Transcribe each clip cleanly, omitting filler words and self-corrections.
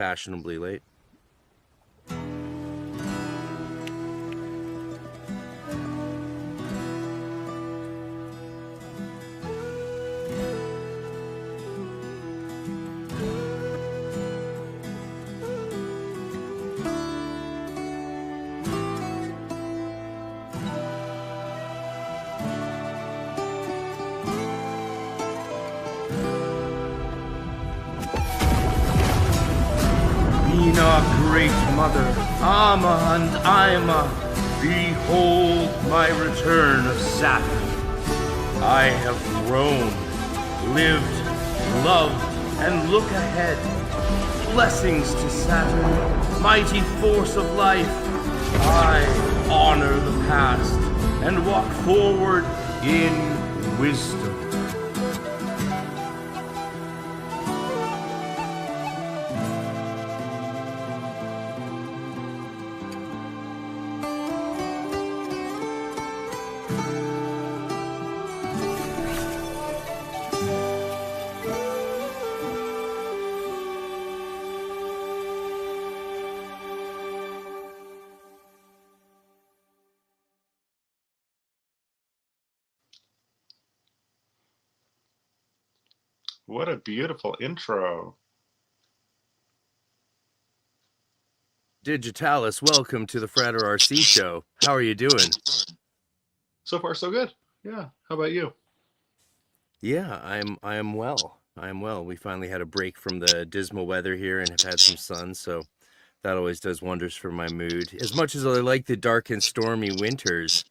Fashionably late. Great Mother, Ama and Ima, behold my return of Saturn. I have grown, lived, loved, and look ahead. Blessings to Saturn, mighty force of life. I honor the past and walk forward in wisdom. What a beautiful intro. Digitalis, welcome to the Frater RC show. How are you doing? So far, so good. Yeah. How about you? Yeah, I am well. I am well. We finally had a break from the dismal weather here and have had some sun, so that always does wonders for my mood. As much as I like the dark and stormy winters,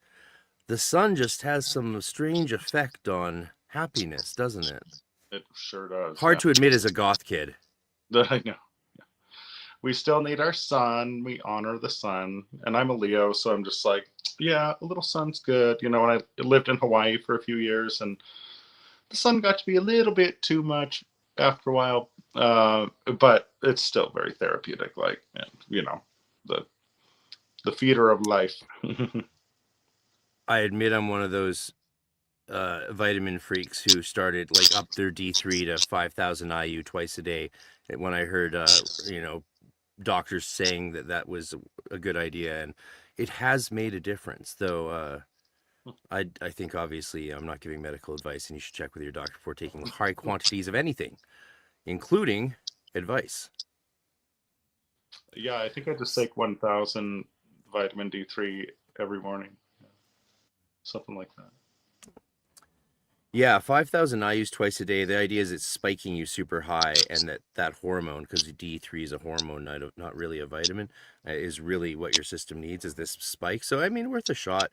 the sun just has some strange effect on happiness, doesn't it? It sure does. Hard to admit as a goth kid. I know. We still need our sun. We honor the sun. And I'm a Leo, so I'm just like, yeah, a little sun's good. You know, when I lived in Hawaii for a few years, and the sun got to be a little bit too much after a while. But it's still very therapeutic. Like, you know, the feeder of life. I admit I'm one of those vitamin freaks who started like up their D3 to 5,000 IU twice a day. When I heard, doctors saying that was a good idea, and it has made a difference. Though I think obviously I'm not giving medical advice, and you should check with your doctor before taking high quantities of anything, including advice. Yeah, I think I just take 1,000 vitamin D3 every morning. Something like that. Yeah, 5,000 IUs twice a day. The idea is it's spiking you super high, and that hormone, because D3 is a hormone, not really a vitamin, is really what your system needs, is this spike. So, I mean, worth a shot.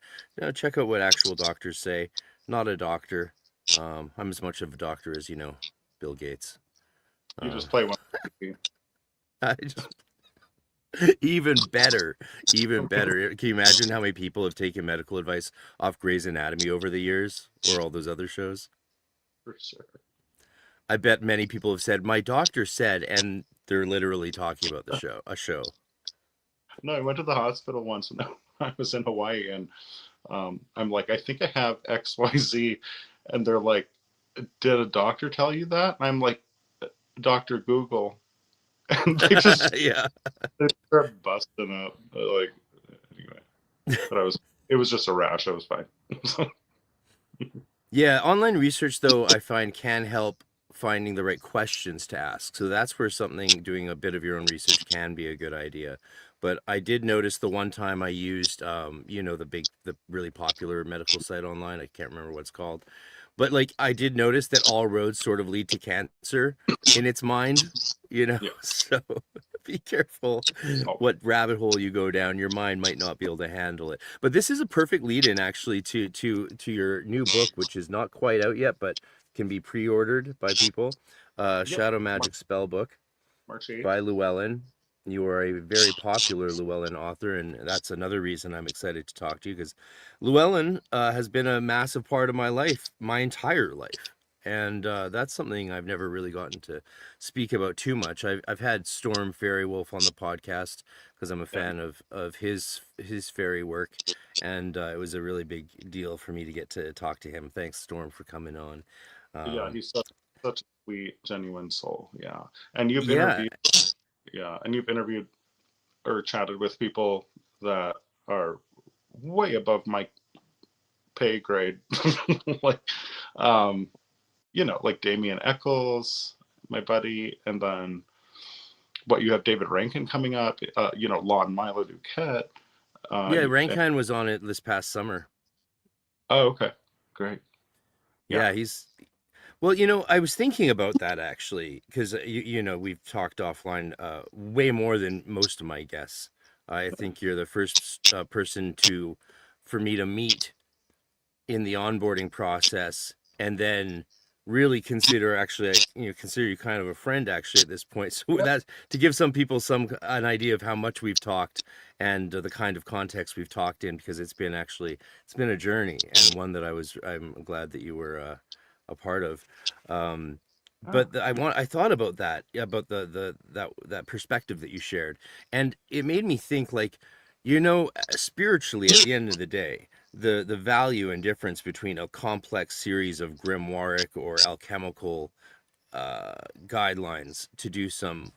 Check out what actual doctors say. Not a doctor. I'm as much of a doctor as, Bill Gates. You just play one. Even better. Can you imagine how many people have taken medical advice off Grey's Anatomy over the years, or all those other shows? For sure. I bet many people have said, my doctor said, and they're literally talking about a show. No, I went to the hospital once when I was in Hawaii, and I'm like, I think I have XYZ, and they're like, did a doctor tell you that? And I'm like, Dr. Google. And they just they start busting up. Like, anyway, but it was just a rash. I was fine. Yeah, online research though I find can help finding the right questions to ask. So that's where doing a bit of your own research can be a good idea. But I did notice the one time I used, the really popular medical site online. I can't remember what it's called. But like, I did notice that all roads sort of lead to cancer in its mind, Yeah. So be careful what rabbit hole you go down. Your mind might not be able to handle it. But this is a perfect lead-in actually to your new book, which is not quite out yet, but can be pre-ordered by people. Shadow Magick Spellbook by Llewellyn. You are a very popular Llewellyn author, and that's another reason I'm excited to talk to you, because Llewellyn has been a massive part of my life, my entire life. And that's something I've never really gotten to speak about too much. I've had Storm Fairy Wolf on the podcast because I'm a fan of his fairy work, and it was a really big deal for me to get to talk to him. Thanks, Storm, for coming on. Yeah, he's such a sweet, genuine soul. Yeah, and you've interviewed Yeah, and you've interviewed or chatted with people that are way above my pay grade, like like Damien Eccles, my buddy, and then what you have David Rankin coming up, Lon Milo Duquette. Yeah, And, Rankine was on it this past summer. oh, okay, great. Yeah. Yeah, he's well, I was thinking about that actually, because we've talked offline way more than most of my guests. I think you're the first person for me to meet in the onboarding process, and then really consider consider you kind of a friend actually at this point. So Yep. that to give some people an idea of how much we've talked and the kind of context we've talked in, because it's been a journey, and one that I'm glad that you were a part of. Um, Oh, but I thought about that, yeah, about that perspective that you shared, and it made me think, like, spiritually, at the end of the day, the value and difference between a complex series of grimoire or alchemical guidelines to do some,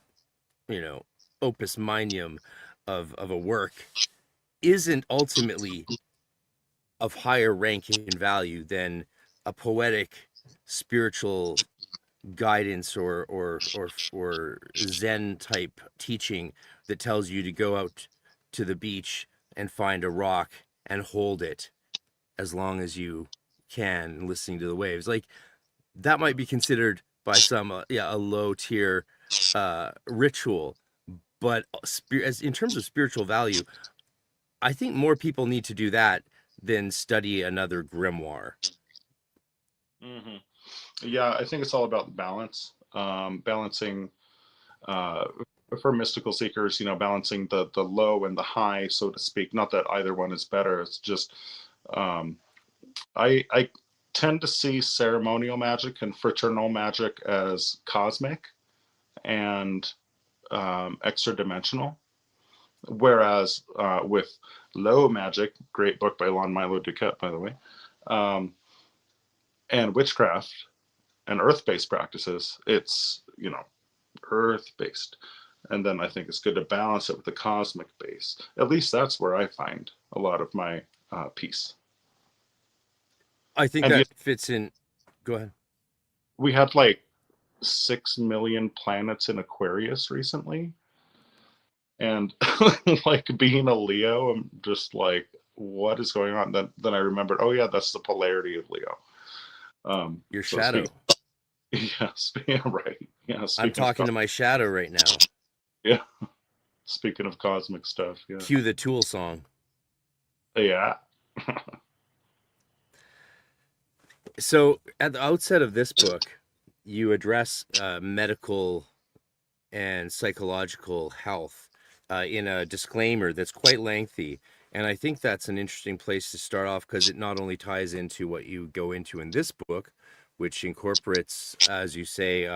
opus magnum of a work isn't ultimately of higher rank and value than a poetic spiritual guidance or Zen type teaching that tells you to go out to the beach and find a rock and hold it as long as you can, listening to the waves. Like, that might be considered by some a low tier ritual, but as in terms of spiritual value, I think more people need to do that than study another grimoire. hmm yeah. I think it's all about balance, balancing uh, for mystical seekers. Balancing the low and the high, so to speak. Not that either one is better. It's just um, I tend to see ceremonial magic and fraternal magic as cosmic and extra dimensional. Whereas with low magic, great book by Lon Milo Duquette, by the way, um, and witchcraft and earth-based practices, it's earth-based. And then I think it's good to balance it with the cosmic base. At least that's where I find a lot of my peace. I think And that fits in. Go ahead. we had like 6 million planets in Aquarius recently. And like being a Leo, I'm just like, what is going on? Then I remembered, oh yeah, that's the polarity of Leo. Your So speak, shadow. yeah, right. Yeah, I'm speaking of talking to my shadow right now. yeah, speaking of cosmic stuff, yeah, Cue the Tool song. yeah. So at the outset of this book, you address medical and psychological health in a disclaimer that's quite lengthy. And I think that's an interesting place to start off, because it not only ties into what you go into in this book, which incorporates, as you say,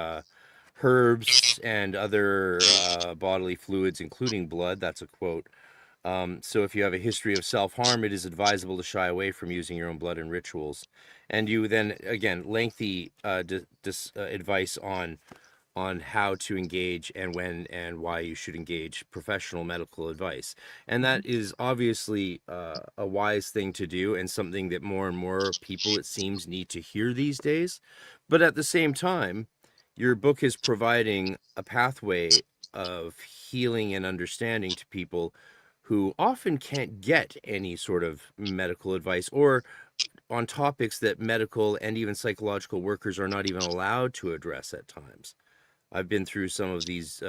herbs and other bodily fluids, including blood. That's a quote. So if you have a history of self-harm, it is advisable to shy away from using your own blood in rituals. And you then, again, lengthy advice on how to engage and when and why you should engage professional medical advice. And that is obviously a wise thing to do, and something that more and more people, it seems, need to hear these days. But at the same time, your book is providing a pathway of healing and understanding to people who often can't get any sort of medical advice, or on topics that medical and even psychological workers are not even allowed to address at times. I've been through some of these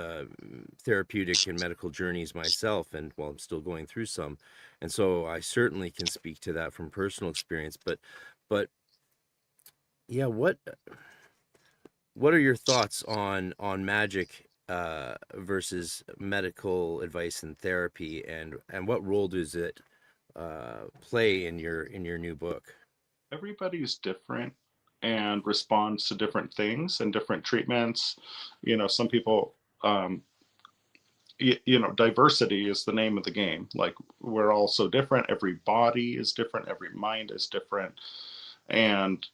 therapeutic and medical journeys myself, and well, I'm still going through some, and so I certainly can speak to that from personal experience. But yeah, what are your thoughts on magic versus medical advice and therapy, and what role does it play in your new book? Everybody's different and responds to different things and different treatments. Some people, diversity is the name of the game. Like, we're all so different. Every body is different. Every mind is different. And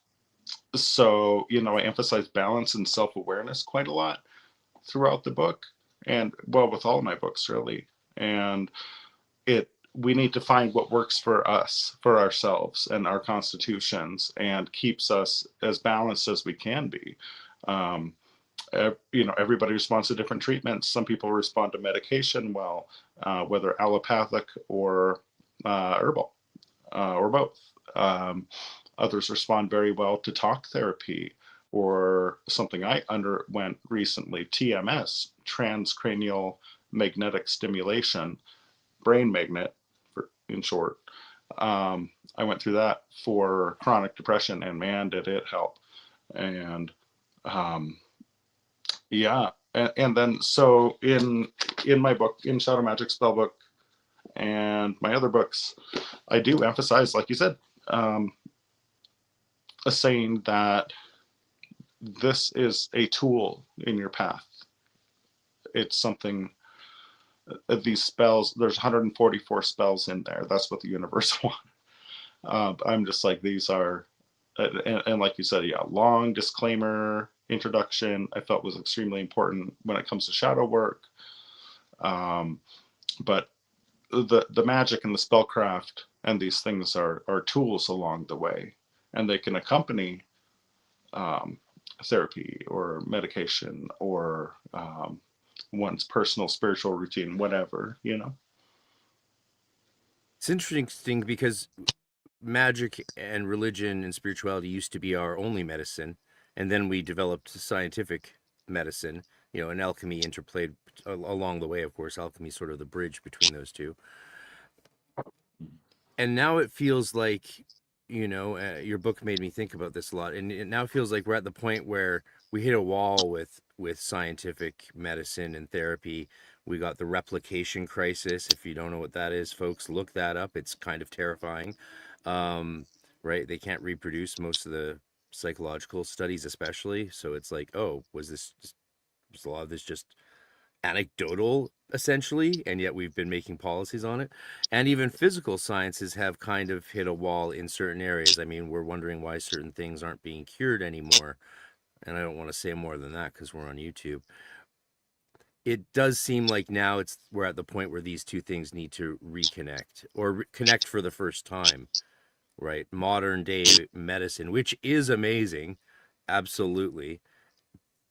so, I emphasize balance and self-awareness quite a lot throughout the book. and well, with all of my books really. And we need to find what works for us, for ourselves and our constitutions, and keeps us as balanced as we can be. Um, Everybody responds to different treatments. Some people respond to medication well, whether allopathic or herbal, or both. Others respond very well to talk therapy, or something I underwent recently, TMS, transcranial magnetic stimulation, brain magnet, in short. I went through that for chronic depression, and man, did it help. And um, yeah, and then so in my book, in Shadow Magick Spellbook, and my other books, I do emphasize, like you said, a saying that this is a tool in your path. It's something. These spells, there's 144 spells in there. That's what the universe wants. I'm just like, these are, and like you said, yeah, long disclaimer introduction I felt was extremely important when it comes to shadow work. But the magic and the spellcraft and these things are tools along the way, and they can accompany therapy or medication, or one's personal spiritual routine, whatever, you know. It's interesting because magic and religion and spirituality used to be our only medicine, and then we developed scientific medicine, and alchemy interplayed along the way. Of course, alchemy is sort of the bridge between those two. And now it feels like, your book made me think about this a lot, and it now feels like we're at the point where we hit a wall with scientific medicine and therapy. We got the replication crisis. If you don't know what that is, folks, look that up. It's kind of terrifying. Right? They can't reproduce most of the psychological studies, especially. So it's like, oh, was a lot of this just anecdotal, essentially, and yet we've been making policies on it. And even physical sciences have kind of hit a wall in certain areas. I mean, we're wondering why certain things aren't being cured anymore. And I don't want to say more than that because we're on YouTube. It does seem like now we're at the point where these two things need to reconnect, or connect for the first time, right? Modern day medicine, which is amazing, absolutely,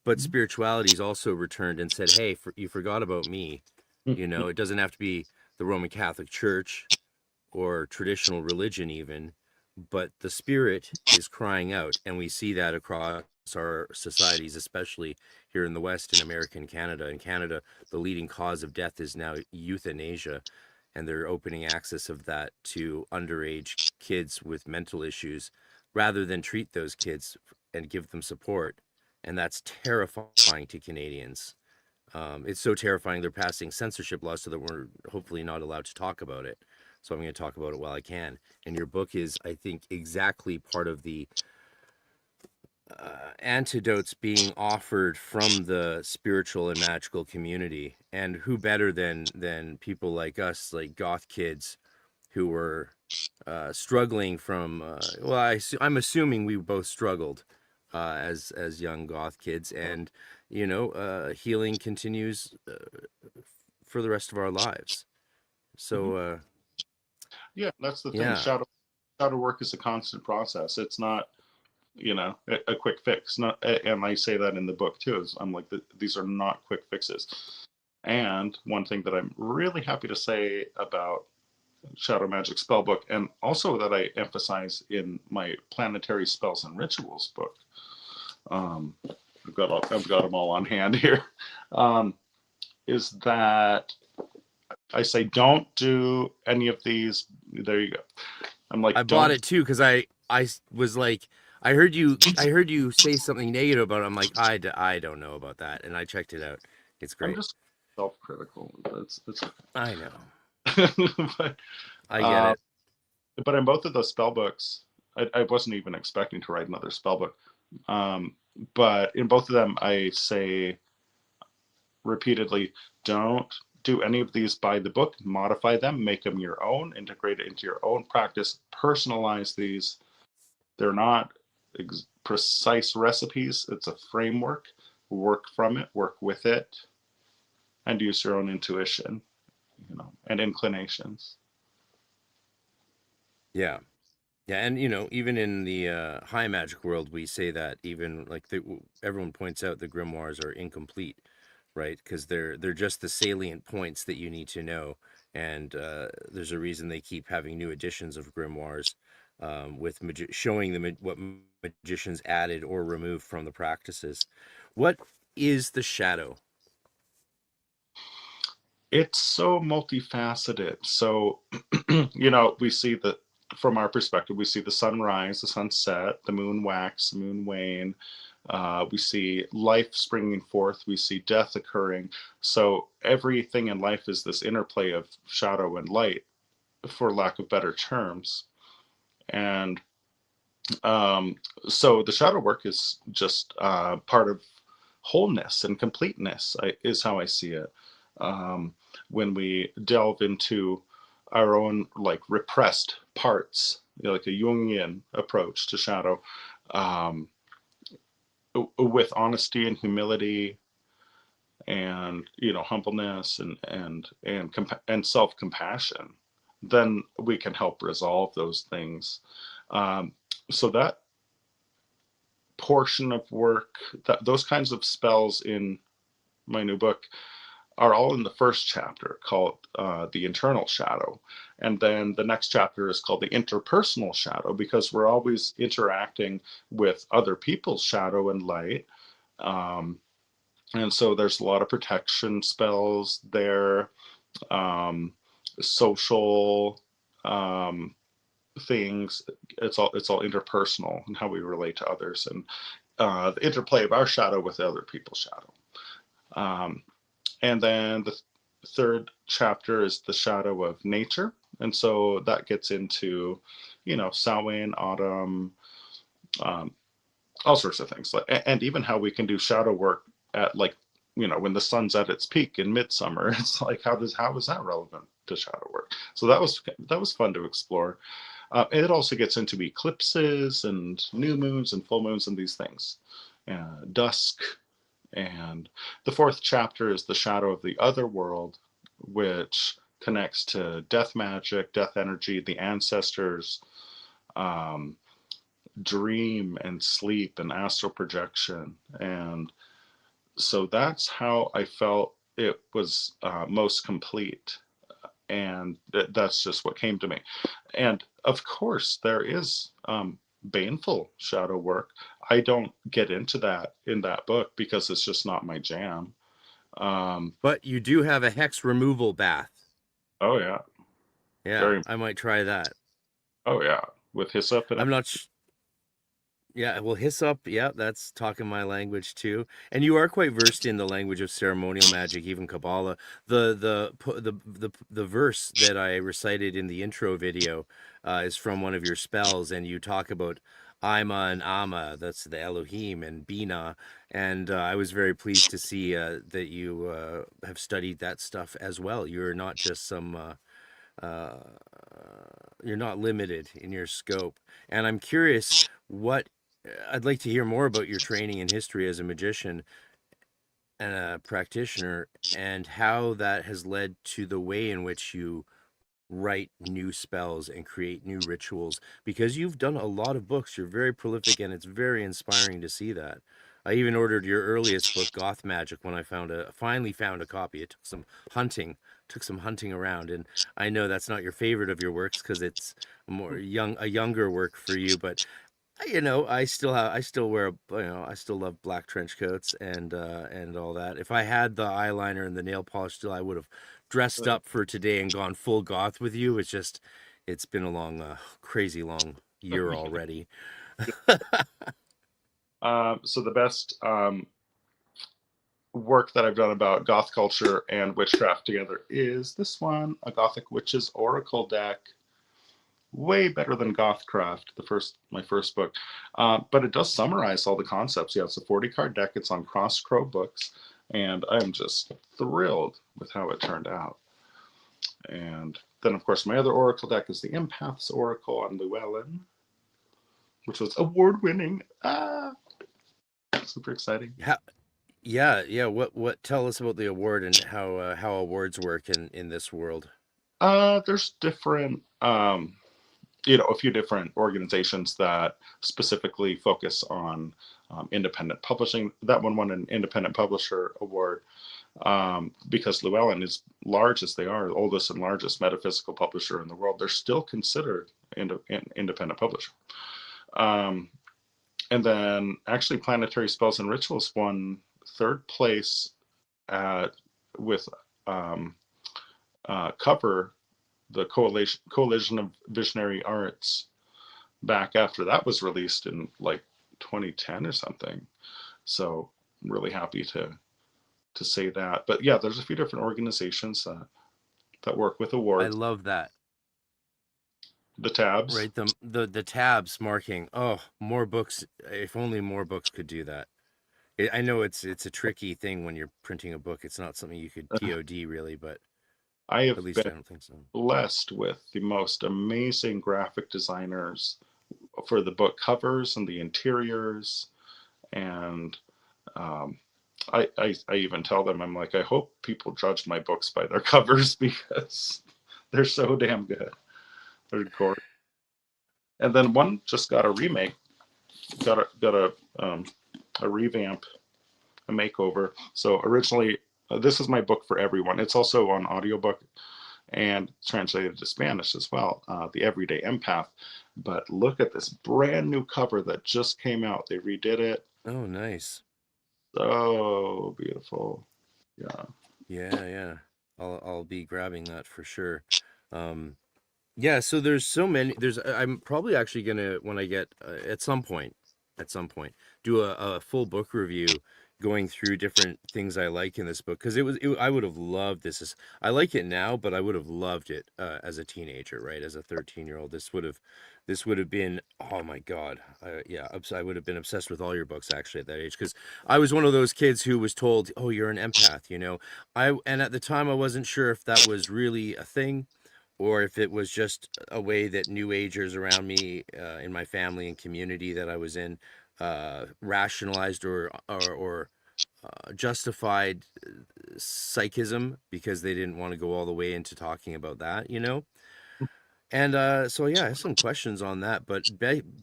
but spirituality's also returned and said, hey, you forgot about me. It doesn't have to be the Roman Catholic Church or traditional religion even, but the spirit is crying out, and we see that across our societies, especially here in the West, in America and Canada. In Canada, the leading cause of death is now euthanasia, and they're opening access of that to underage kids with mental issues rather than treat those kids and give them support. And that's terrifying to Canadians. It's so terrifying they're passing censorship laws so that we're hopefully not allowed to talk about it. So I'm going to talk about it while I can. And your book is, I think, exactly part of the antidotes being offered from the spiritual and magical community. And who better than people like us, like goth kids, who were struggling from I'm assuming we both struggled as young goth kids, and healing continues for the rest of our lives. So Yeah, that's the thing. yeah, Shadow work is a constant process. It's not, a quick fix. Not, and I say that in the book too. Is I'm like, these are not quick fixes. And one thing that I'm really happy to say about Shadow Magick Spellbook, and also that I emphasize in my Planetary Spells and Rituals book, I've got them all on hand here, is that I say don't do any of these. There you go. I'm like, I bought it too because I was like, I heard you say something negative about it. I'm like, I don't know about that, and I checked it out. It's great. I'm just self-critical. It's I know. but, I get it. But in both of those spell books, I wasn't even expecting to write another spell book. But in both of them, I say repeatedly, don't do any of these by the book. Modify them, make them your own, integrate it into your own practice, personalize these. They're not precise recipes. It's a framework. Work from it, work with it. and use your own intuition, you know, and inclinations. Yeah. Yeah, and even in the high magic world, we say that even like everyone points out the grimoires are incomplete, right? Because they're just the salient points that you need to know, and there's a reason they keep having new editions of grimoires, with showing them what magicians added or removed from the practices. What is the shadow? It's so multifaceted. So, you know, we see that from our perspective, we see the sun rise, the sun set, the moon wax, the moon wane. We see life springing forth. We see death occurring. So everything in life is this interplay of shadow and light, for lack of better terms. And um, so the shadow work is just part of wholeness and completeness, is how I see it. Um, when we delve into our own like repressed parts, you know, like a Jungian approach to shadow, um, with honesty and humility, and you know, humbleness and self compassion, then we can help resolve those things. Um, so that portion of work, that those kinds of spells in my new book are all in the first chapter, called The Internal Shadow. And then the next chapter is called The Interpersonal Shadow, because we're always interacting with other people's shadow and light. Um, and so there's a lot of protection spells there, um, social um, things. It's all interpersonal and how we relate to others, and the interplay of our shadow with other people's shadow. Um, And then the third chapter is the shadow of nature. And so that gets into, you know, Samhain, autumn, um, all sorts of things. And even how we can do shadow work at, like, you know, when the sun's at its peak in midsummer. It's like, how is that relevant to shadow work? So that was fun to explore. And it also gets into eclipses and new moons and full moons and these things. Dusk. And the fourth chapter is the shadow of the other world, which connects to death magic, death energy, the ancestors, um, dream and sleep and astral projection. And so that's how I felt it was most complete. And that's just what came to me. And of course, there is baneful shadow work. I don't get into that in that book because it's just not my jam. Um, But you do have a hex removal bath. oh yeah, Yeah, very. I might try that. Oh yeah, with hyssop and I'm not. Yeah, well, hyssop, yeah, that's talking my language too. And you are quite versed in the language of ceremonial magic, even Kabbalah. The verse that I recited in the intro video is from one of your spells, and you talk about Ima and Amma, that's the Elohim, and Bina. And I was very pleased to see that you have studied that stuff as well. You're not just some. Uh, you're not limited in your scope. And I'm curious what I'd like to hear more about your training in history as a magician and a practitioner, and how that has led to the way in which you write new spells and create new rituals, because you've done a lot of books. You're very prolific, and it's very inspiring to see that. I even ordered your earliest book, Goth Magic, when I finally found a copy. It took some hunting around, and I know that's not your favorite of your works because it's a younger work for you, but I still wear, I still love black trench coats and all that. If I had the eyeliner and the nail polish still, I would have dressed up for today and gone full goth with you. It's been a long, crazy long year already. so the best work that I've done about goth culture and witchcraft together is this one, a Gothic Witches Oracle deck. Way better than Goth Craft, my first book, but it does summarize all the concepts. Yeah, it's a 40-card deck. It's on Cross Crow Books, and I'm just thrilled with how it turned out. And then, of course, my other Oracle deck is the Empath's Oracle on Llewellyn, which was award-winning. Super exciting. Yeah. What? Tell us about the award and how awards work in this world. There's different, a few different organizations that specifically focus on independent publishing. That one won an Independent Publisher Award because Llewellyn, as large as they are, the oldest and largest metaphysical publisher in the world, they're still considered independent publisher. And then actually Planetary Spells and Rituals won third place with um, cover the Coalition of Visionary Arts back after that was released in like 2010 or something. So I'm really happy to say that. But yeah, there's a few different organizations that work with I awards. love that. The tabs. Right, the tabs marking. Oh, more books. If only more books could do that. I know it's a tricky thing when you're printing a book. It's not something you could TOD really, but I have at least been I don't think so. blessed with the most amazing graphic designers for the book covers and the interiors. And I even tell them, I'm like, I hope people judge my books by their covers because they're so damn good. They're gorgeous. And then one just got a remake, got a revamp, a makeover. So originally, this is my book for everyone. It's also on audiobook and translated to Spanish as well, the Everyday Empath. But look at this brand new cover that just came out. They redid it. Oh, nice. So beautiful. Yeah. Yeah. I'll be grabbing that for sure. Yeah, so there's so many. I'm probably actually gonna when I get at some point, do a full book review, going through different things I like in this book because I would have loved this. I like it now, but I would have loved it as a teenager, right? As a 13-year-old, this would have been, oh my God, yeah, I would have been obsessed with all your books actually at that age because I was one of those kids who was told, oh, you're an empath, you know. And at the time I wasn't sure if that was really a thing or if it was just a way that new agers around me in my family and community that I was in rationalized or justified psychism because they didn't want to go all the way into talking about that, you know? And so yeah, I have some questions on that, but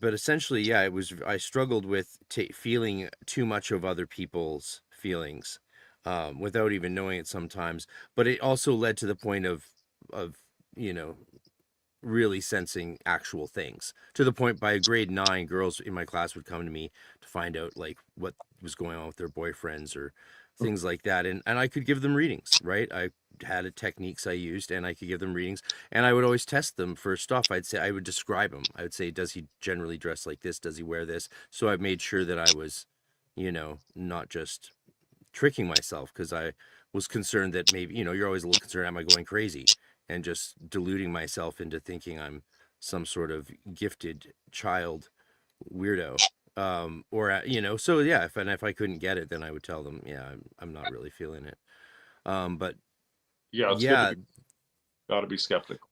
essentially, yeah, I struggled with feeling too much of other people's feelings without even knowing it sometimes. But it also led to the point of you know really sensing actual things to the point by grade 9 girls in my class would come to me to find out like what was going on with their boyfriends or things like that, and I could give them readings, right? I had techniques I used and I could give them readings, and I would always test them for stuff. I would describe him. I would say, does he generally dress like this? Does he wear this? So I made sure that I was, not just tricking myself because I was concerned that maybe, you're always a little concerned, am I going crazy? And just deluding myself into thinking I'm some sort of gifted child weirdo. So yeah, if I couldn't get it, then I would tell them, yeah, I'm not really feeling it. But Yeah, it's good to yeah, gotta be skeptical.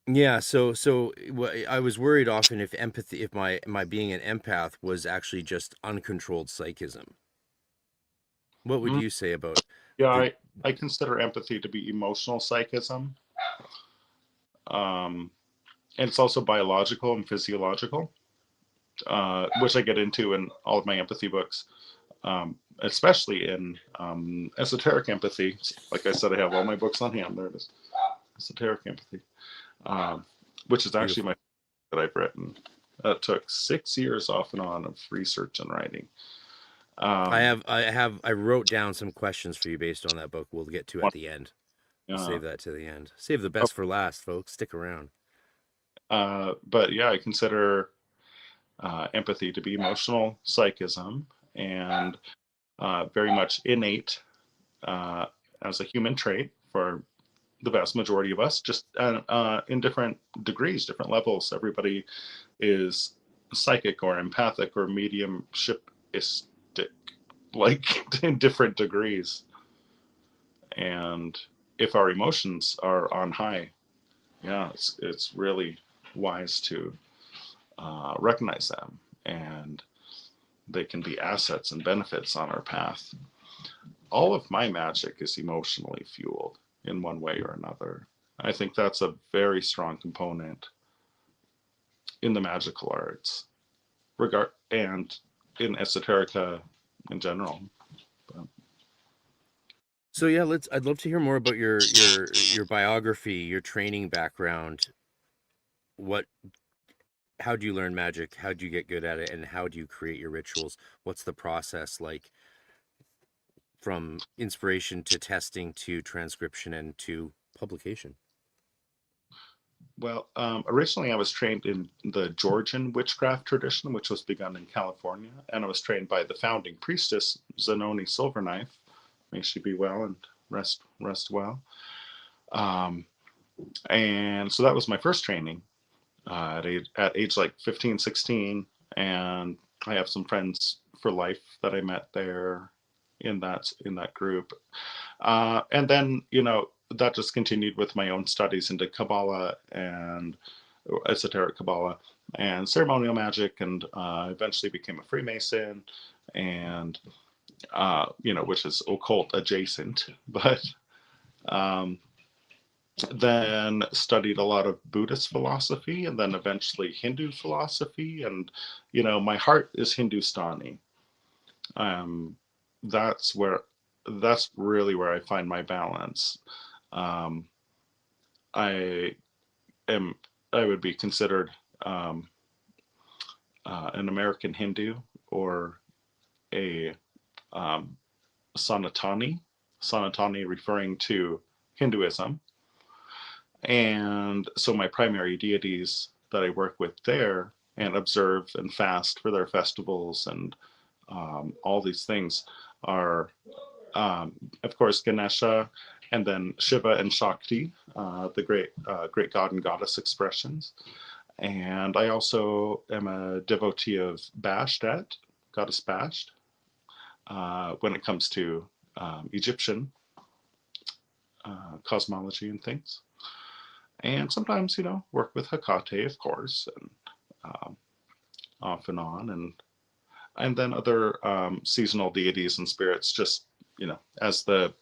yeah. I was worried often if empathy, if my being an empath was actually just uncontrolled psychism. What would Mm, you say about yeah, the? I consider empathy to be emotional psychism. Um, and it's also biological and physiological, which I get into in all of my empathy books, especially in Esoteric Empathy. Like I said, I have all my books on hand. There it is, Esoteric Empathy, which is actually Beautiful. my that I've written. It took 6 years off and on of research and writing. Um, I wrote down some questions for you based on that book. We'll get to at the end. We'll uh, save that to the end. Save the best for last, folks. Stick around. but yeah, I consider empathy to be emotional psychism and very much innate as a human trait for the vast majority of us, just in different degrees, different levels. Everybody is psychic or empathic or mediumshipistic, like in different degrees. And if our emotions are on high, yeah, it's really wise to recognize them, and they can be assets and benefits on our path. all of my magic is emotionally fueled in one way or another. I think that's a very strong component in the magical arts, and in esoterica in general. So yeah, I'd love to hear more about your biography, your training background. How do you learn magic? How do you get good at it? And how do you create your rituals? What's the process like from inspiration to testing to transcription and to publication? Well, originally I was trained in the Georgian witchcraft tradition, which was begun in California, and I was trained by the founding priestess, Zanoni Silverknife. May she be well and rest well. And so that was my first training at age like 15, 16. And I have some friends for life that I met there in that group. And then, that just continued with my own studies into Kabbalah and esoteric Kabbalah and ceremonial magic, and eventually became a Freemason, and which is occult adjacent, but then studied a lot of Buddhist philosophy, and then eventually Hindu philosophy, and my heart is Hindustani. That's really where I find my balance. I would be considered an American Hindu, or a Sanatani referring to Hinduism. And so my primary deities that I work with there and observe and fast for their festivals and all these things are, of course, Ganesha, and then Shiva and Shakti, the great god and goddess expressions. And I also am a devotee of Bastet, goddess Basht, when it comes to Egyptian cosmology and things. And sometimes, work with Hecate, of course, and off and on, and then other seasonal deities and spirits, just as the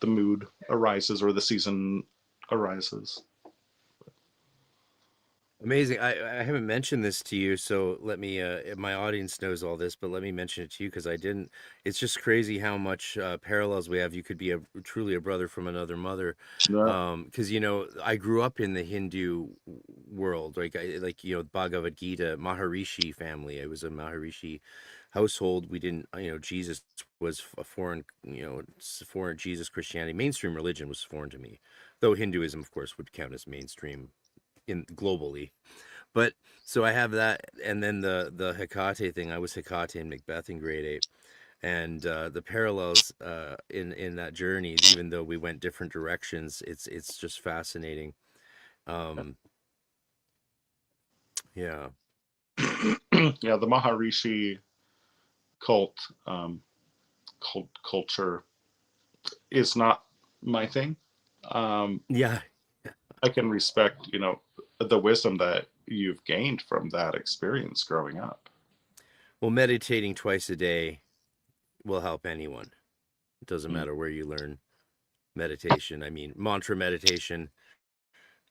mood arises or the season arises. Amazing. I haven't mentioned this to you, so let me, my audience knows all this, but let me mention it to you because I didn't. It's just crazy how much parallels we have. You could be truly a brother from another mother. Yeah. Because, I grew up in the Hindu world, Bhagavad Gita, Maharishi family. It was a Maharishi household. We didn't, Jesus was a foreign, foreign. Jesus, Christianity, mainstream religion was foreign to me, though Hinduism, of course, would count as mainstream globally. But so I have that, and then the Hecate thing. I was Hecate in Macbeth in grade 8, and the parallels in that journey, even though we went different directions, it's just fascinating. Yeah. Yeah, the Maharishi cult culture is not my thing. Yeah. I can respect, the wisdom that you've gained from that experience growing up. Well, meditating twice a day will help anyone. It doesn't matter where you learn meditation. I mean, mantra meditation,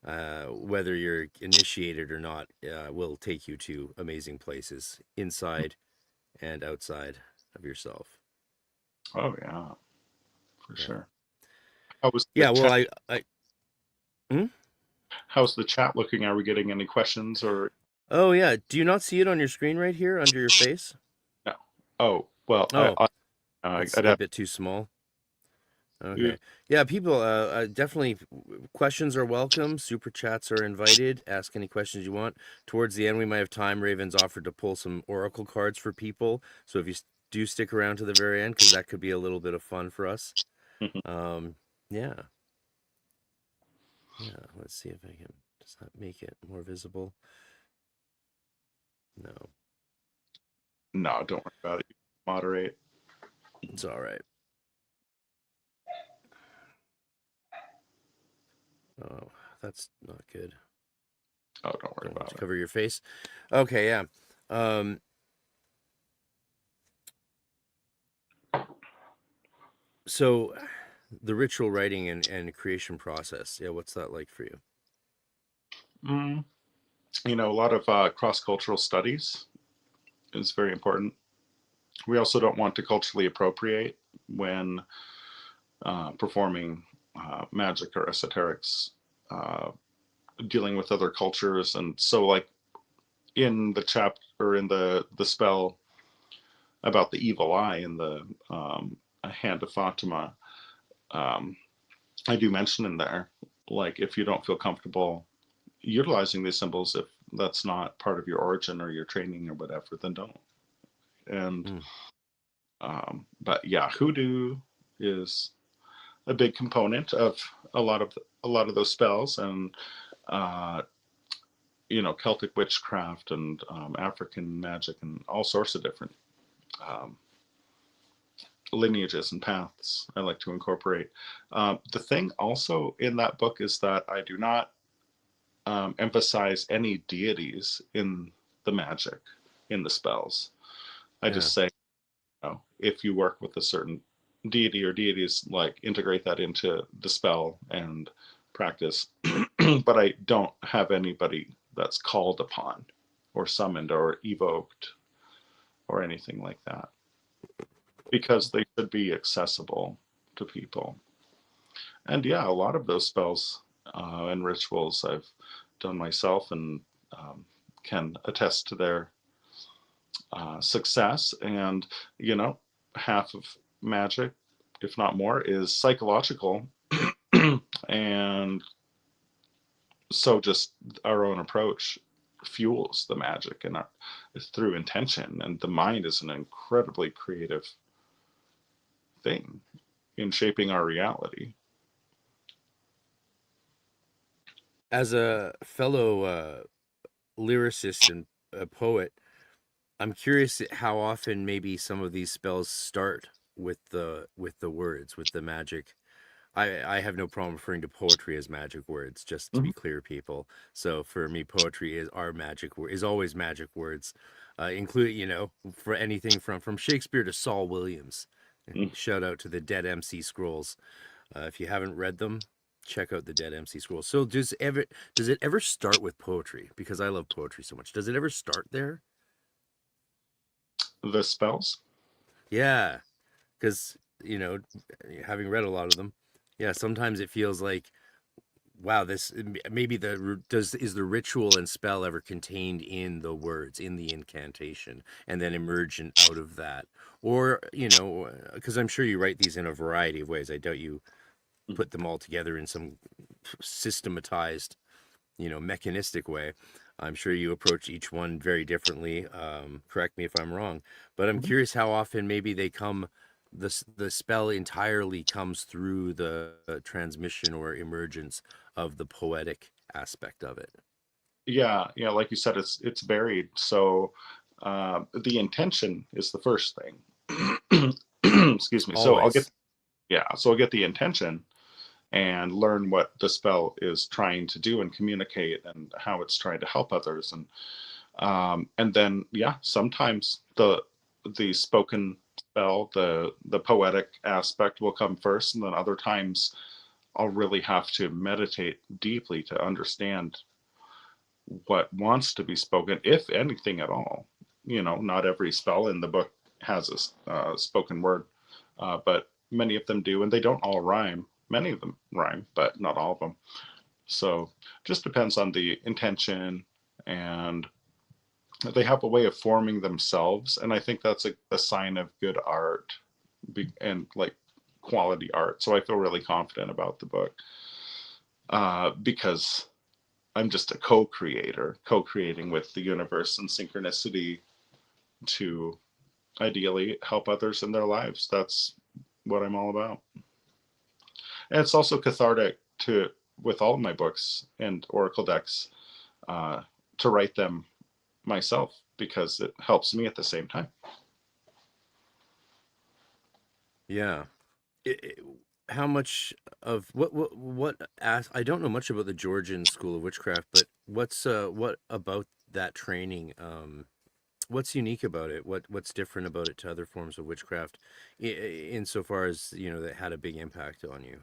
whether you're initiated or not, will take you to amazing places inside and outside of yourself. Oh yeah, for Yeah. sure. How was the Yeah. Well, chat? Hmm? How's the chat looking? Are we getting any questions or? Oh yeah. Do you not see it on your screen right here under your face? No. Oh well, Oh, it's I'd a have. bit too small. Okay. Yeah, people, definitely questions are welcome. Super chats are invited. Ask any questions you want. Towards the end, we might have time. Raven's offered to pull some oracle cards for people. So if you do stick around to the very end, because that could be a little bit of fun for us. Yeah. Yeah. Let's see if I can. Does that make it more visible? No. No, don't worry about it. Moderate. It's all right. Oh, that's not good. Oh, don't worry about it. Cover your face. Okay, yeah. So the ritual writing and creation process, yeah, what's that like for you? Mm, a lot of cross-cultural studies is very important. We also don't want to culturally appropriate when performing magic or esoterics, uh, dealing with other cultures. And so, like in the chapter or in the spell about the evil eye in the Hand of Fatima, um, I do mention in there, like, if you don't feel comfortable utilizing these symbols, if that's not part of your origin or your training or whatever, then don't. And Mm. but yeah, hoodoo is a big component of a lot of those spells, and uh, Celtic witchcraft and African magic and all sorts of different um, lineages and paths I like to incorporate. The thing also in that book is that I do not emphasize any deities in the magic, in the spells. I Yeah. just say, if you work with a certain deity or deities, like, integrate that into the spell and practice. But I don't have anybody that's called upon or summoned or evoked or anything like that, because they should be accessible to people. And yeah, a lot of those spells and rituals I've done myself, and um, can attest to their success. And, half of magic, if not more, is psychological. And so just our own approach fuels the magic, and through intention. And the mind is an incredibly creative thing in shaping our reality. As a fellow lyricist and a poet, I'm curious how often maybe some of these spells start with the words, with the magic. I have no problem referring to poetry as magic words, just to Mhm. be clear, people. So for me, poetry is our magic word, is always magic words, include, for anything from Shakespeare to Saul Williams. Mm. Shout out to the Dead MC Scrolls. If you haven't read them, check out the Dead MC Scrolls. So does it ever start with poetry? Because I love poetry so much. Does it ever start there? The spells? Yeah, because having read a lot of them, yeah, sometimes it feels like, wow, this maybe is the ritual and spell ever contained in the words, in the incantation, and then emergent out of that, or because I'm sure you write these in a variety of ways. I doubt you put them all together in some systematized, mechanistic way. I'm sure you approach each one very differently. Correct me if I'm wrong, but I'm Mhm. curious how often maybe they come. The spell entirely comes through the transmission or emergence of the poetic aspect of it. Yeah, yeah, like you said, it's varied. So the intention is the first thing. Excuse me. So Always. I'll get the intention and learn what the spell is trying to do and communicate, and how it's trying to help others. And then, yeah, sometimes the spoken spell, the poetic aspect will come first, and then other times I'll really have to meditate deeply to understand what wants to be spoken, if anything at all. Not every spell in the book has a spoken word, but many of them do, and they don't all rhyme. Many of them rhyme, but not all of them. So just depends on the intention, and they have a way of forming themselves. And I think that's a sign of good art, and like quality art. So I feel really confident about the book, because I'm just a co-creator, co-creating with the universe and synchronicity to ideally help others in their lives. That's what I'm all about. And it's also cathartic to, with all of my books and oracle decks, uh, to write them myself, because it helps me at the same time. Yeah. it, how much of I don't know much about the Georgian school of witchcraft, but what about that training what's unique about it? What's different about it to other forms of witchcraft, insofar as that had a big impact on you,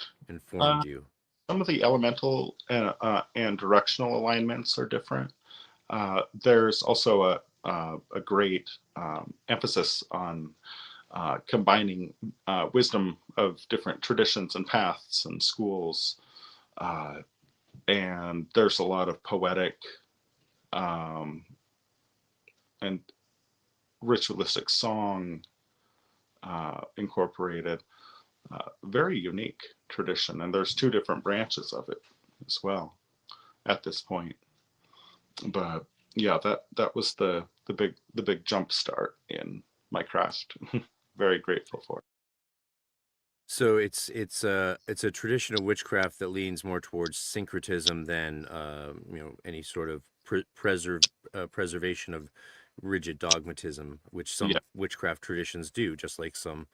Uh, informed you? some of the elemental and directional alignments are different. There's also a great emphasis on combining wisdom of different traditions and paths and schools. Uh, and there's a lot of poetic um, and ritualistic song incorporated. Very unique tradition. And there's two different branches of it as well at this point. But yeah, that was the big jump start in my craft. Very grateful for it. So it's a tradition of witchcraft that leans more towards syncretism than any sort of preservation of rigid dogmatism, which Yeah. some witchcraft traditions do, just like some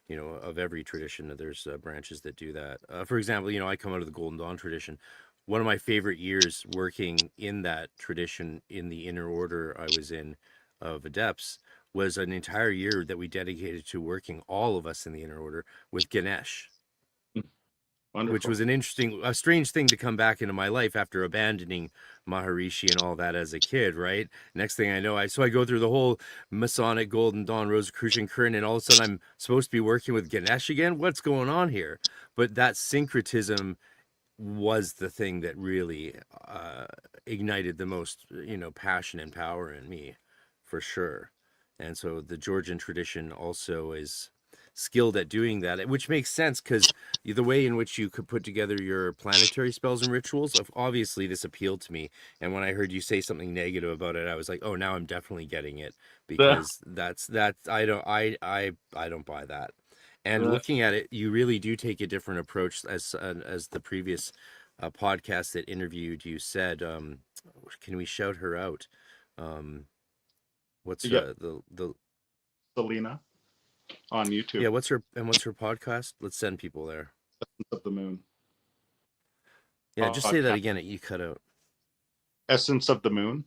of every tradition. There's branches that do that. For example, I come out of the Golden Dawn tradition. One of my favorite years working in that tradition in the inner order I was in of adepts was an entire year that we dedicated to working, all of us in the inner order, with Ganesh, which Wonderful. was a strange thing to come back into my life after abandoning Maharishi and all that as a kid, right? Next thing I know, I go through the whole Masonic Golden Dawn Rosicrucian current, and all of a sudden I'm supposed to be working with Ganesh again. What's going on here? But that syncretism was the thing that really ignited the most, passion and power in me, for sure. And so the Georgian tradition also is skilled at doing that, which makes sense because the way in which you could put together your planetary spells and rituals, obviously this appealed to me. And when I heard you say something negative about it, I was like, oh, now I'm definitely getting it, because that's I don't buy that. And looking at it, you really do take a different approach, as the previous podcast that interviewed you said. Can we shout her out? Um, what's Yeah, the Selena on YouTube. yeah, what's her podcast? Let's send people there. Of the Moon Yeah, just say that podcast. again. You cut out. Essence of the Moon.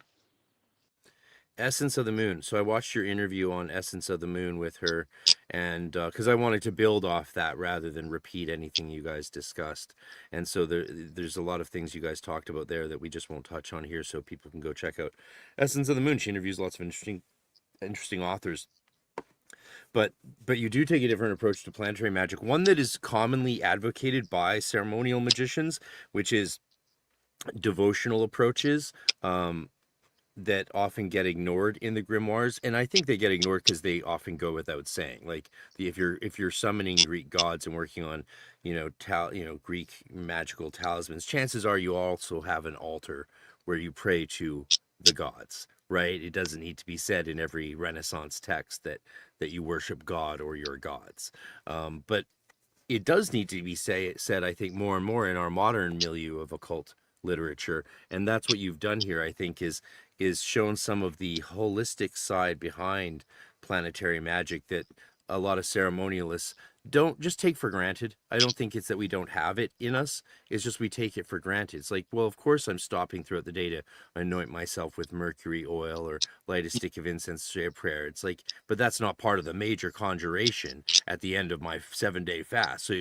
Essence of the Moon. So I watched your interview on Essence of the Moon with her, and because I wanted to build off that rather than repeat anything you guys discussed. And so there's a lot of things you guys talked about there that we just won't touch on here, so people can go check out Essence of the Moon. She interviews lots of interesting authors. But you do take a different approach to planetary magic, one that is commonly advocated by ceremonial magicians, which is devotional approaches. That often get ignored in the grimoires, and I think they get ignored because they often go without saying. Like if you're summoning Greek gods and working on Greek magical talismans, chances are you also have an altar where you pray to the gods, right? It doesn't need to be said in every Renaissance text that you worship God or your gods, but it does need to be said, I think, more and more in our modern milieu of occult literature. And that's what you've done here, I think, is shown some of the holistic side behind planetary magic that a lot of ceremonialists don't just take for granted. I don't think it's that we don't have it in us. It's just we take it for granted. It's like, well, of course I'm stopping throughout the day to anoint myself with mercury oil or light a stick of incense, say a prayer. It's like, but that's not part of the major conjuration at the end of my 7-day fast. So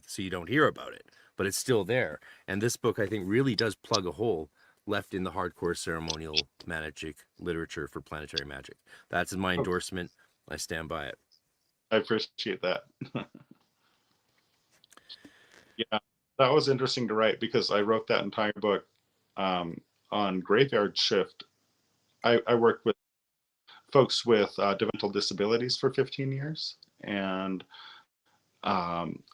so you don't hear about it, but it's still there. And this book, I think, really does plug a hole left in the hardcore ceremonial magic literature for planetary magic. That's my Oh, endorsement. I stand by it. I appreciate that. Yeah, that was interesting to write because I wrote that entire book on graveyard shift. I worked with folks with developmental disabilities for 15 years. And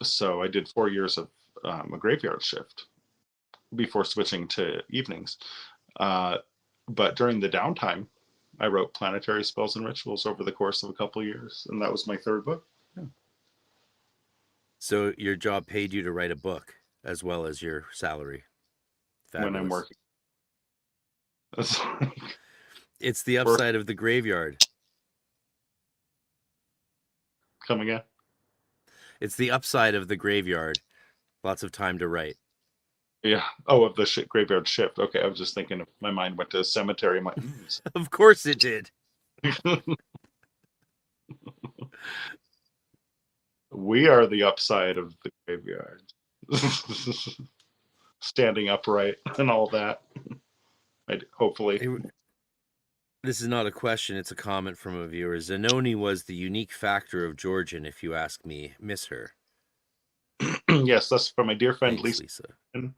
so I did 4 years of a graveyard shift before switching to evenings. But during the downtime, I wrote planetary spells and rituals over the course of a couple of years. And that was my third book. Yeah. So your job paid you to write a book as well as your salary. When I'm Fabulous. working. It's It's the work. upside of the graveyard. Come again? It's the upside of the graveyard. Lots of time to write. Yeah. Oh, of the graveyard shift. Okay, I was just thinking. My mind went to cemetery. I'm like, Of course it did. We are the upside of the graveyard. Standing upright and all that. Hopefully. This is not a question, it's a comment from a viewer. Zanoni was the unique factor of Georgian, if you ask me. Miss her. Yes, that's from my dear friend Thanks, Lisa. Lisa.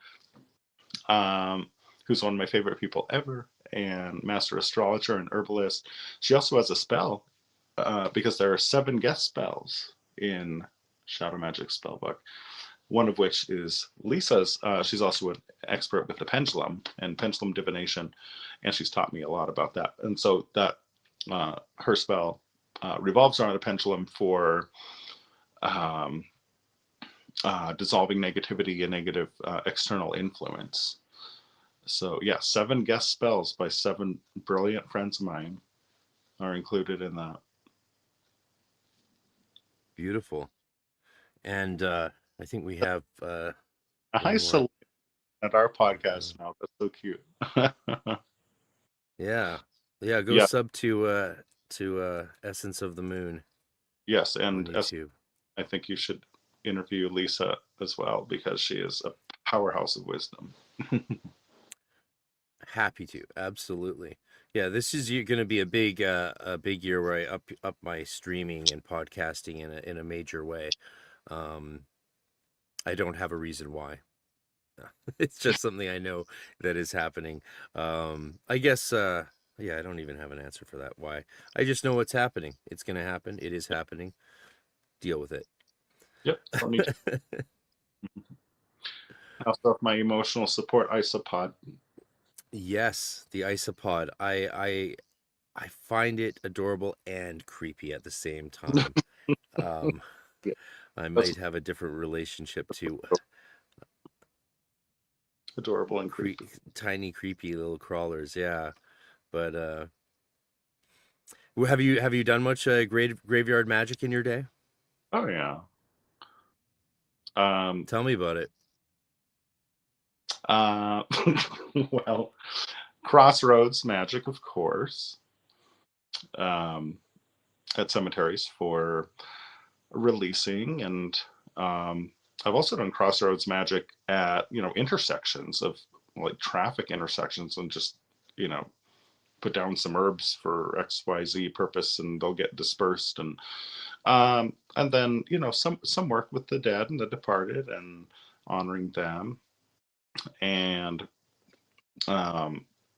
Who's one of my favorite people ever, and master astrologer and herbalist. She also has a spell, because there are 7 guest spells in Shadow Magick Spellbook, one of which is Lisa's. She's also an expert with the pendulum and pendulum divination, and she's taught me a lot about that. And so that her spell revolves around a pendulum for dissolving negativity and negative external influence. So yeah, 7 guest spells by 7 brilliant friends of mine are included in that. Beautiful. And I think we have A high salute at our podcast now. That's so cute. Yeah. Go Yeah. sub to Essence of the Moon. Yes, and on YouTube. I think you should interview Lisa as well, because she is a powerhouse of wisdom. Happy to, absolutely. Yeah, this is going to be a big year where I up my streaming and podcasting in a major way. I don't have a reason why. It's just something I know that is happening. I guess yeah, I don't even have an answer for that. Why? I just know what's happening. It's going to happen. It is happening. Deal with it. Yep. For me too. I also have my emotional support isopod. Yes, the isopod. I find it adorable and creepy at the same time. Yeah, I might have a different relationship to adorable and creepy. Tiny creepy little crawlers. Yeah, but have you done much graveyard magic in your day? Oh yeah. Tell me about it. Well, crossroads magic, of course, at cemeteries for releasing, and I've also done crossroads magic at intersections of like traffic intersections, and just put down some herbs for XYZ purpose, and they'll get dispersed, and then some work with the dead and the departed and honoring them, and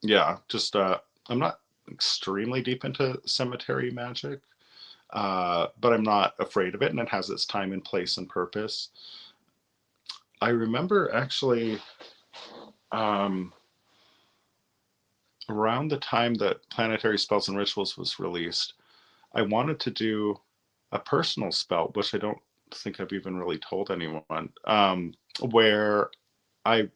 yeah, just I'm not extremely deep into cemetery magic, but I'm not afraid of it, and it has its time and place and purpose. I remember actually around the time that Planetary Spells and Rituals was released, I wanted to do a personal spell, which I don't think I've even really told anyone, where I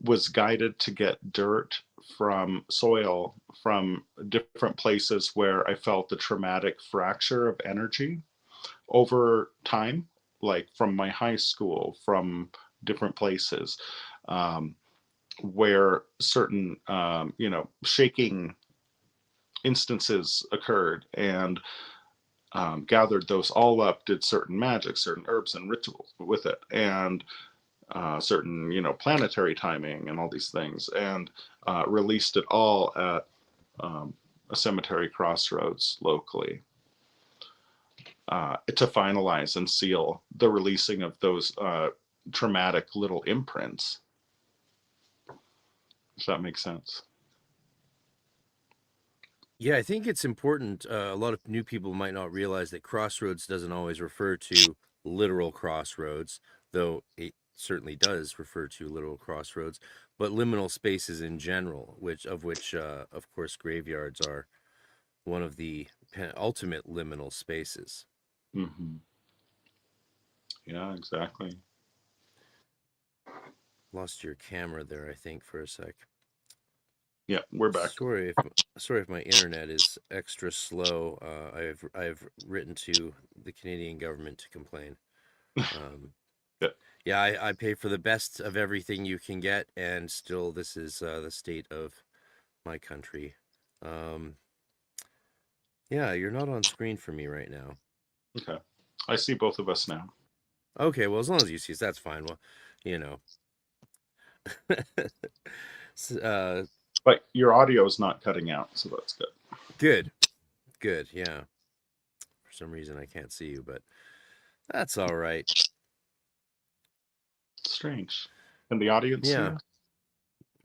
was guided to get dirt from soil from different places where I felt the traumatic fracture of energy over time, like from my high school, from different places, where certain, shaking instances occurred, and gathered those all up, did certain magic, certain herbs and rituals with it, and certain planetary timing and all these things, and released it all at a cemetery crossroads locally, to finalize and seal the releasing of those traumatic little imprints. Does that make sense? Yeah, I think it's important. A lot of new people might not realize that crossroads doesn't always refer to literal crossroads, though it certainly does refer to literal crossroads, but liminal spaces in general, which of course graveyards are one of the ultimate liminal spaces. Mm-hmm. Yeah, exactly. Lost your camera there, I think, for a sec. Yeah, we're back. Sorry if my internet is extra slow. I've written to the Canadian government to complain. Yeah, I pay for the best of everything you can get, and still this is the state of my country. Yeah, you're not on screen for me right now. Okay. I see both of us now. Okay, well, as long as you see us, that's fine. Well, you know. But your audio is not cutting out, so that's good. Good, yeah. For some reason, I can't see you, but that's all right. Strange. Can the audience see Yeah. us?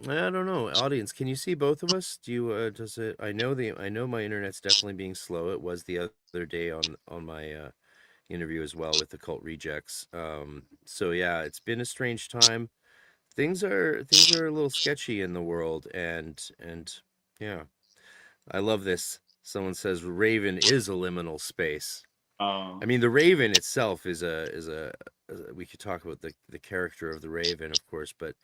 I don't know. Audience, can you see both of us? Do you does it I know my internet's definitely being slow. It was the other day on my interview as well with the Cult Rejects. So yeah, it's been a strange time. Things are a little sketchy in the world, and yeah. I love this. Someone says Raven is a liminal space. I mean, the Raven itself is a we could talk about the character of the Raven, of course, but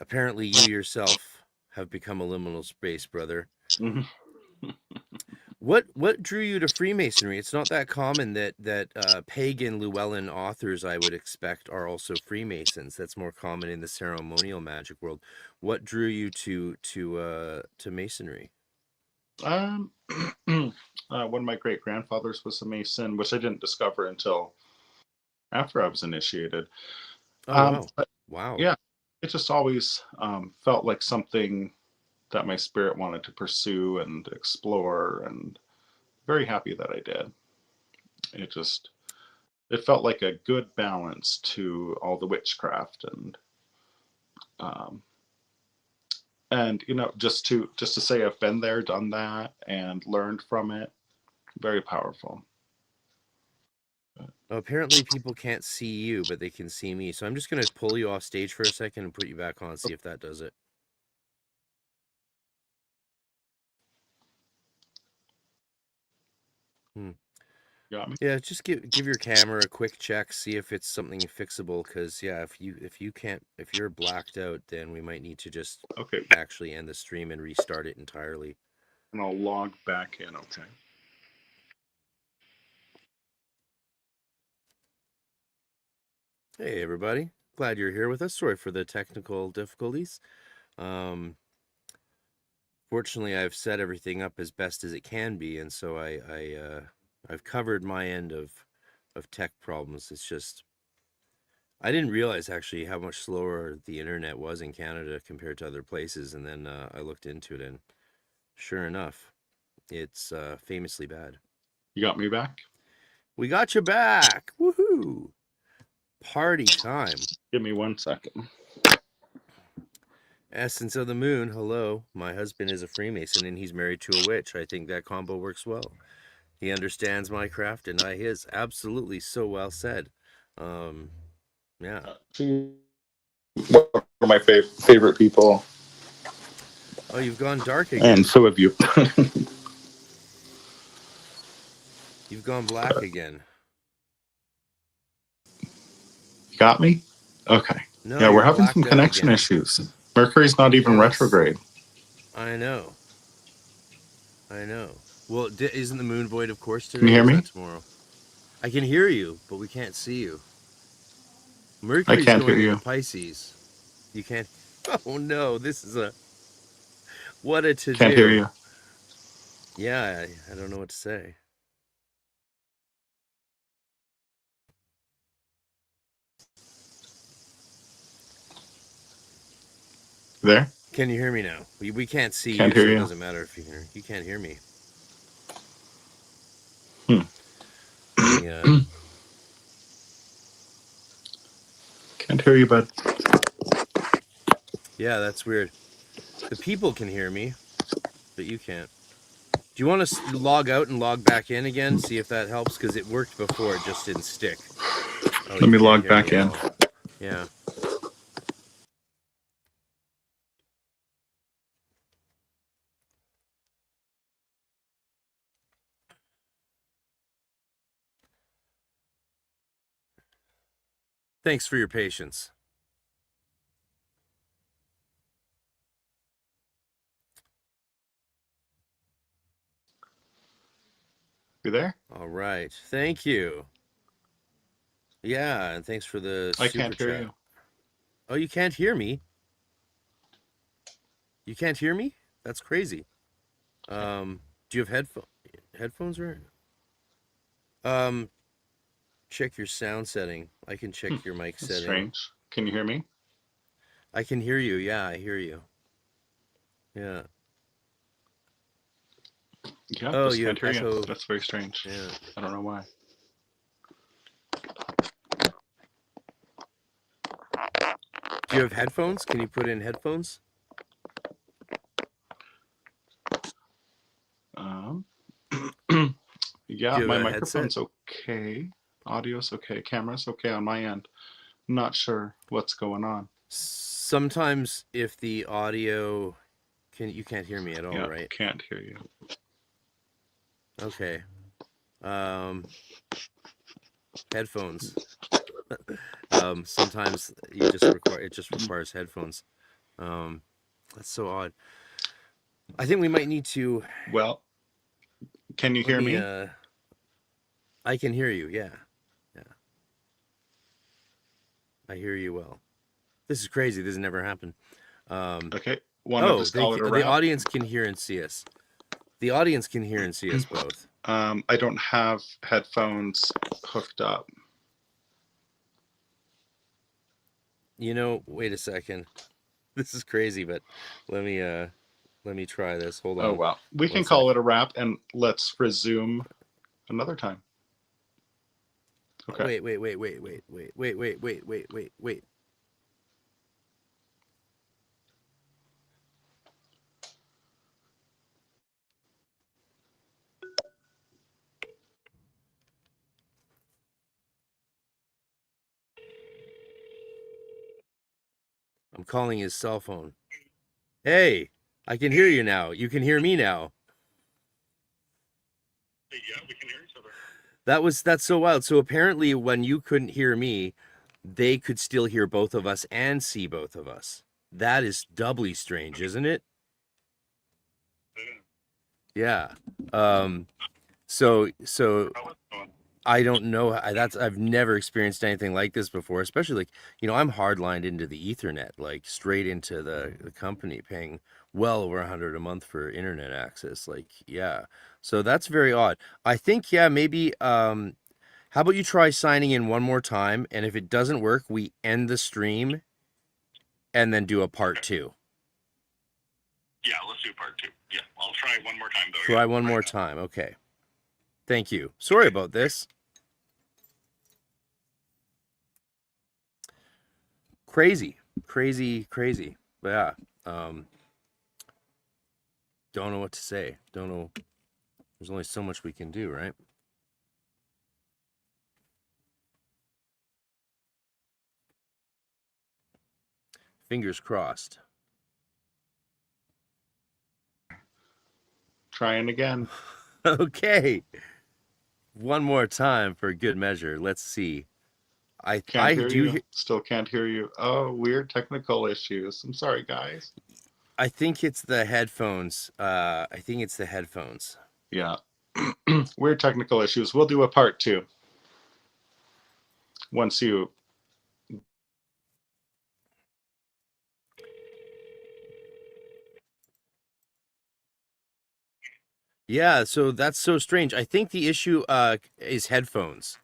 apparently you yourself have become a liminal space, brother. What drew you to Freemasonry? It's not that common that pagan Llewellyn authors, I would expect, are also Freemasons. That's more common in the ceremonial magic world. What drew you to Masonry? One of my great grandfathers was a Mason, which I didn't discover until after I was initiated. Oh wow, But wow. yeah, it just always felt like something that my spirit wanted to pursue and explore, and very happy that I did. It felt like a good balance to all the witchcraft um, and just to say I've been there, done that, and learned from it. Very powerful. Apparently people can't see you, but they can see me. So I'm just going to pull you off stage for a second and put you back on, see if that does it. Got me? Yeah, just give your camera a quick check, see if it's something fixable. Because yeah, if you're blacked out, then we might need to just Okay. actually end the stream and restart it entirely. And I'll log back in, okay? Hey everybody, glad you're here with us. Sorry for the technical difficulties. Fortunately, I've set everything up as best as it can be, and so I've covered my end of tech problems. It's just I didn't realize actually how much slower the internet was in Canada compared to other places, and then I looked into it, and sure enough, it's famously bad. You got me back? We got you back! Woohoo! Party time. Give me 1 second. Essence of the Moon, hello. My husband is a Freemason and he's married to a witch. I think that combo works well. He understands my craft and I his. Absolutely, so well said. Yeah. One of my favorite people. Oh, you've gone dark again. And so have you. You've gone black again. You got me? Okay. No, yeah, we're having some connection issues. Mercury's not even retrograde. I know. Well, isn't the moon void, of course, today? Can you hear me? Tomorrow. I can hear you, but we can't see you. I Mercury's can't going hear into you. Pisces. You can't. Oh no, this is what a to-do. Can't hear you. Yeah, I don't know what to say. There? Can you hear me now? We can't see Can't you, hear so you. it doesn't matter if you hear. You can't hear me. Yeah. Can't hear you, bud. Yeah, that's weird. The people can hear me, but you can't. Do you want to log out and log back in again? See if that helps, because it worked before. It just didn't stick. Oh, Let me log back in. Yeah. Thanks for your patience. You there? All right. Thank you. Yeah, and thanks for the super I can't hear chat. you. Oh, you can't hear me? You can't hear me? That's crazy. Do you have headphones? headphones are. Check your sound setting. I can check your mic That's setting. strange. Can you hear me? I can hear you. Yeah, I hear you. Yeah. Yeah, Oh, just you can't have hear echo. you. That's very strange. Yeah. I don't know why. Do you have headphones? Can you put in headphones? Yeah, Do you my have a headset? microphone's okay. Audio's okay. Camera's okay on my end. Not sure what's going on. Sometimes if the audio you can't hear me at all, Yeah, right? can't hear you. Okay. Headphones. Sometimes it just requires headphones. That's so odd. I think we might need to. Well, can you hear me? I can hear you. Yeah. I hear you well. This is crazy. This has never happened. Okay. The audience can hear and see us. The audience can hear and see us both. I don't have headphones hooked up. You know, wait a second. This is crazy, but let me try this. Hold on. Oh well, we can call it a wrap, and let's resume another time. Okay. Wait. I'm calling his cell phone. Hey, I can hear you now. You can hear me now. Yeah, we can hear each other. That's so wild. So apparently when you couldn't hear me, they could still hear both of us and see both of us. That is doubly strange, isn't it? Yeah. So I don't know. I've never experienced anything like this before, especially I'm hardlined into the Ethernet, like straight into the company, paying well over 100 a month for internet access. Yeah. So that's very odd. I think, maybe, how about you try signing in one more time? And if it doesn't work, we end the stream and then do a part 2. Yeah, let's do part 2. Yeah, I'll try one more time, though. Try one more time. Okay. Thank you. Sorry about this. Crazy. But yeah. Don't know what to say. Don't know. There's only so much we can do, right? Fingers crossed. Trying again. Okay. One more time for good measure. Let's see. Still can't hear you. Oh, weird technical issues. I'm sorry, guys. I think it's the headphones. Yeah. Weird technical issues. We'll do a part 2. Once you... Yeah, so that's so strange. I think the issue is headphones.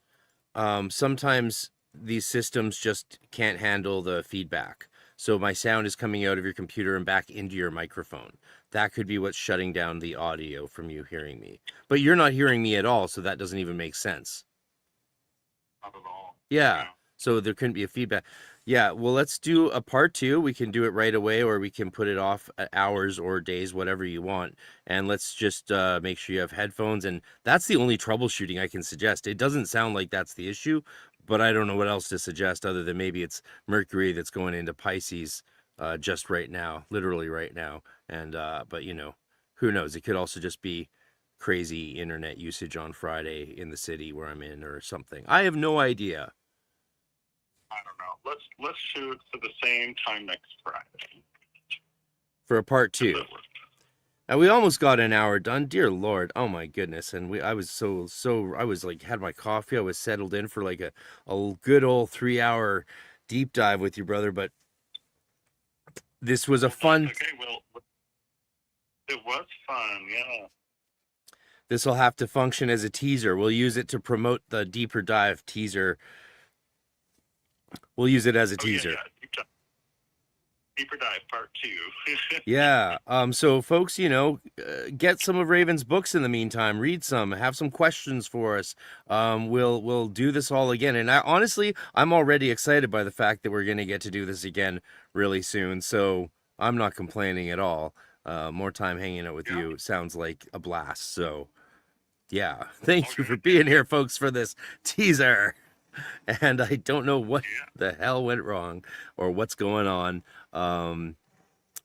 Sometimes these systems just can't handle the feedback. So my sound is coming out of your computer and back into your microphone. That could be what's shutting down the audio from you hearing me. But you're not hearing me at all, so that doesn't even make sense. Not at all. Yeah. So there couldn't be a feedback. Yeah, well, let's do a part 2. We can do it right away, or we can put it off hours or days, whatever you want. And let's just make sure you have headphones. And that's the only troubleshooting I can suggest. It doesn't sound like that's the issue, but I don't know what else to suggest other than maybe it's Mercury that's going into Pisces just right now, literally right now. And but who knows? It could also just be crazy internet usage on Friday in the city where I'm in or something. I have no idea. I don't know. Let's shoot for the same time next Friday. For a part 2. And we almost got an hour done. Dear Lord. Oh my goodness. And I was I was had my coffee. I was settled in for like a good old 3-hour deep dive with you, brother. But this was a fun. Okay, well, it was fun. Yeah. This will have to function as a teaser. We'll use it to promote the deeper dive teaser. We'll use it as a teaser. Yeah. Deeper dive part 2. Yeah. So folks, get some of Raven's books in the meantime. Read some. Have some questions for us. We'll do this all again. And honestly, I'm already excited by the fact that we're going to get to do this again really soon. So I'm not complaining at all. More time hanging out with you sounds like a blast. So yeah, thank you for being here, folks, for this teaser. And I don't know what the hell went wrong or what's going on.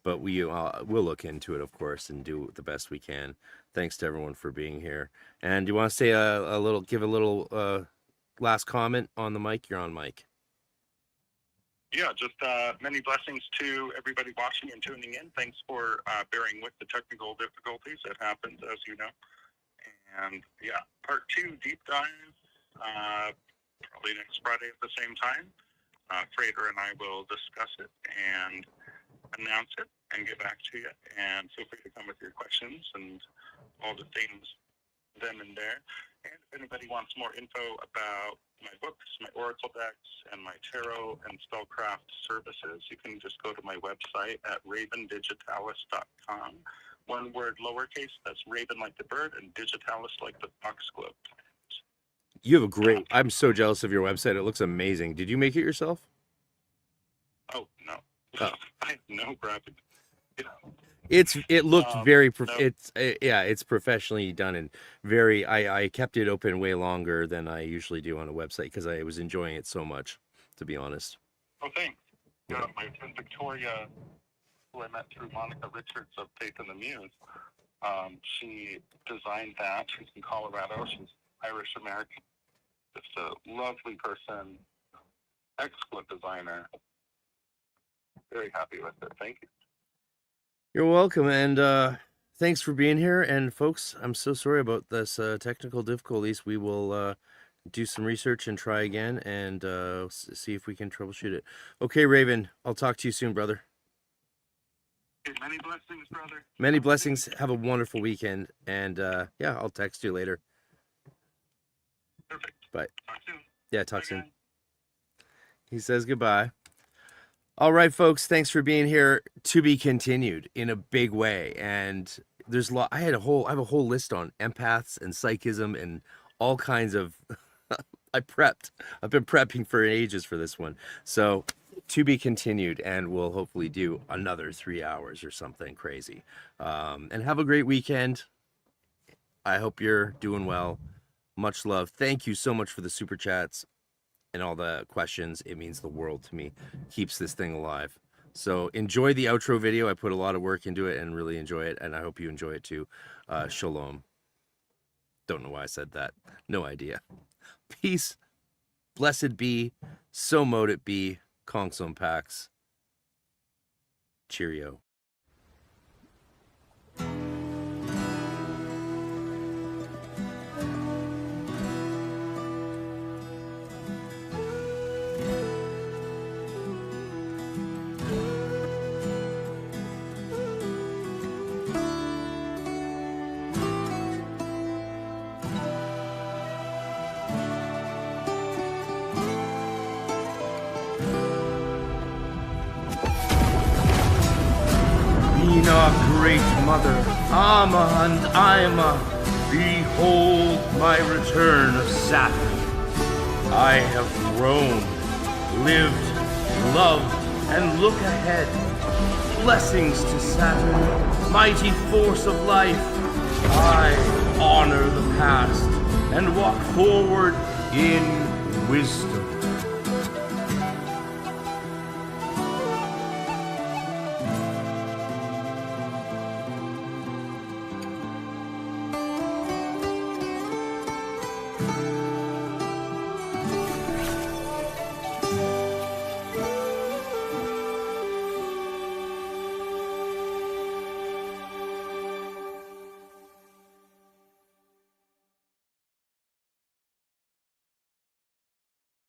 But we'll look into it, of course, and do the best we can. Thanks to everyone for being here. And do you want to say give a little last comment on the mic? You're on mic. Yeah, just many blessings to everybody watching and tuning in. Thanks for bearing with the technical difficulties. It happens, as you know. And yeah, part 2, deep dive, probably next Friday at the same time. Frater and I will discuss it and announce it and get back to you. And feel free to come with your questions and all the things then and there. And if anybody wants more info about my books, my oracle decks, and my tarot and spellcraft services, you can just go to my website at ravendigitalis.com. One word lowercase, that's raven like the bird, and digitalis like the foxglove. You have a great... I'm so jealous of your website. It looks amazing. Did you make it yourself? Oh, no. Oh. I have no graphic. It looked very it's professionally done, and very I kept it open way longer than I usually do on a website because I was enjoying it so much, to be honest. Oh, thanks. Yeah, my friend Victoria, who I met through Monica Richards of Faith in the Muse, she designed that. She's in Colorado. She's Irish American. Just a lovely person, excellent designer. Very happy with it. Thank you. You're welcome, and thanks for being here. And folks, I'm so sorry about this technical difficulties. We will do some research and try again and see if we can troubleshoot it. Okay, Raven, I'll talk to you soon, brother. Many blessings, brother. Many blessings. Have a wonderful weekend, and yeah, I'll text you later. Perfect. Bye. Talk soon. Yeah, talk soon. He says goodbye. All right, folks, thanks for being here. To be continued in a big way. And there's I have a whole list on empaths and psychism and all kinds of I've been prepping for ages for this one. So to be continued, and we'll hopefully do another 3 hours or something crazy. And have a great weekend. I hope you're doing well. Much love. Thank you so much for the super chats and all the questions. It means the world to me. Keeps this thing alive. So enjoy the outro video. I put a lot of work into it and really enjoy it, and I hope you enjoy it too. Shalom. Don't know why I said that. No idea. Peace. Blessed be. So mote it be. Kongsom Pax. Cheerio. Great Mother, Ama and Ima, behold my return of Saturn. I have grown, lived, loved, and look ahead. Blessings to Saturn, mighty force of life. I honor the past and walk forward in wisdom.